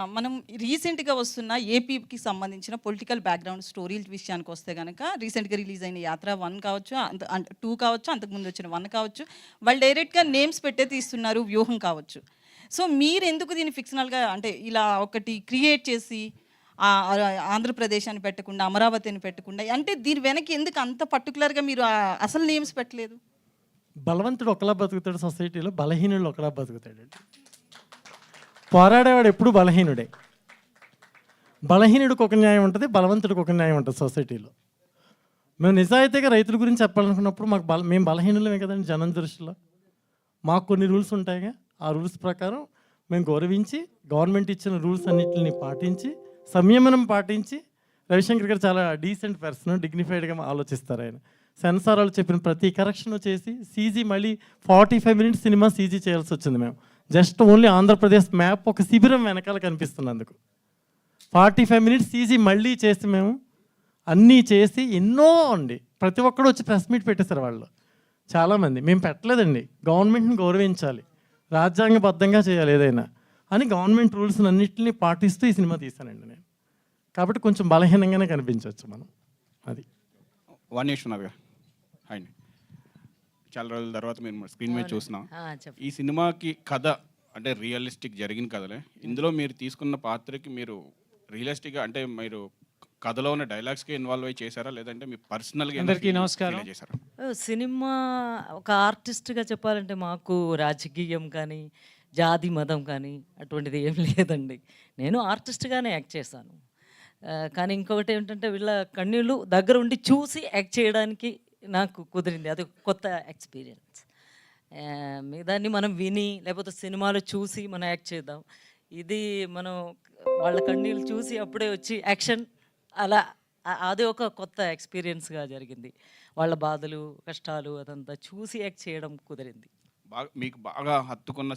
మనం రీసెంట్‌గా వస్తున్న ఏపీకి సంబంధించిన పొలిటికల్ బ్యాక్‌గ్రౌండ్ స్టోరీల విషయానికొస్తే గనక రీసెంట్‌గా రిలీజ్ అయిన 'యాత్ర 1' కావచ్చు, 2 కావచ్చు, అంతకుముందు వచ్చిన 1 కావచ్చు. వాళ్ళు డైరెక్ట్‌గా నేమ్స్ పెట్టే తీస్తున్నారు 'వ్యూహం' కావచ్చు. సో, మీరెందుకు దీన్ని ఫిక్షనల్‌గా అంటే ఇలా ఒకటి క్రియేట్ చేసి ఆంధ్రప్రదేశ్ అని పెట్టకుండా, అమరావతి అని పెట్టకుండా అంటే దీని వెనక ఎందుకు అంత పర్టిక్యులర్‌గా మీరు అసలు నేమ్స్ పెట్టలేదు? బలవంతుడు ఒకలా బతుకుతాడు సొసైటీలో, బలహీనుడు ఒకలా బతుకుతాడండి. పోరాడేవాడు ఎప్పుడు బలహీనుడే. బలహీనుడికి ఒక న్యాయం ఉంటుంది, బలవంతుడికి ఒక న్యాయం ఉంటుంది సొసైటీలో. మేము నిజాయితీగా రైతుల గురించి చెప్పాలనుకున్నప్పుడు మేము బలహీనులమే కదండి జనం దృష్టిలో. మాకు కొన్ని రూల్స్ ఉంటాయిగా, ఆ రూల్స్ ప్రకారం మేము గౌరవించి గవర్నమెంట్ ఇచ్చిన రూల్స్ అన్నింటిని పాటించి సంయమనం పాటించి, రవిశంకర్ గారు చాలా డీసెంట్ పర్సన్, డిగ్నిఫైడ్గా ఆలోచిస్తారు ఆయన. సెన్సార్ వాళ్ళు చెప్పిన ప్రతి కరెక్షన్ చేసి సీజీ మళ్ళీ 45 మినిట్స్ సినిమా సీజీ చేయాల్సి వచ్చింది. మేము జస్ట్ ఓన్లీ ఆంధ్రప్రదేశ్ మ్యాప్ ఒక శిబిరం వెనకాల కనిపిస్తున్నందుకు 45 మినిట్స్ సీజీ మళ్ళీ చేసి మేము అన్నీ చేసి ఎన్నో అండి. ప్రతి ఒక్కరు వచ్చి ప్రెస్ మీట్ పెట్టేశారు వాళ్ళు చాలామంది. మేము పెట్టలేదండి, గవర్నమెంట్ని గౌరవించాలి, రాజ్యాంగబద్ధంగా చేయాలి ఏదైనా అని గవర్నమెంట్ రూల్స్ అన్నింటినీ పాటిస్తూ ఈ సినిమా తీశానండి నేను. కాబట్టి కొంచెం బలహీనంగానే కనిపించవచ్చు మనం. అది వన్ విశ్వనాథ్ అండి, చాలా రోజుల తర్వాత మేము స్క్రీన్ మీద చూస్తున్నాం. ఈ సినిమాకి కథ అంటే రియలిస్టిక్ జరిగిన కథలే. ఇందులో మీరు తీసుకున్న పాత్రకి మీరు రియలిస్టిక్గా అంటే మీరు కథలో ఉన్న డైలాగ్స్కి ఇన్వాల్వ్ అయ్యి చేశారా, లేదంటే మీ పర్సనల్గా అందరికీ నమస్కారం. చేశారా? సినిమా ఒక ఆర్టిస్ట్గా చెప్పాలంటే మాకు రాజకీయం కానీ జాతి మతం కానీ అటువంటిది ఏం లేదండి. నేను ఆర్టిస్ట్గానే యాక్ట్ చేశాను. కానీ ఇంకొకటి ఏంటంటే వీళ్ళ కన్నీళ్ళు దగ్గర ఉండి చూసి యాక్ట్ చేయడానికి నాకు కుదిరింది. అది కొత్త ఎక్స్పీరియన్స్. దాన్ని మనం విని లేకపోతే సినిమాలో చూసి మనం యాక్ట్ చేద్దాం. ఇది మనం వాళ్ళ కన్నీళ్ళు చూసి అప్పుడే వచ్చి యాక్షన్ అలా అది ఒక కొత్త ఎక్స్పీరియన్స్గా జరిగింది. వాళ్ళ బాధలు కష్టాలు అదంతా చూసి యాక్ట్ చేయడం కుదిరింది. మీకు బాగా హత్తుకున్న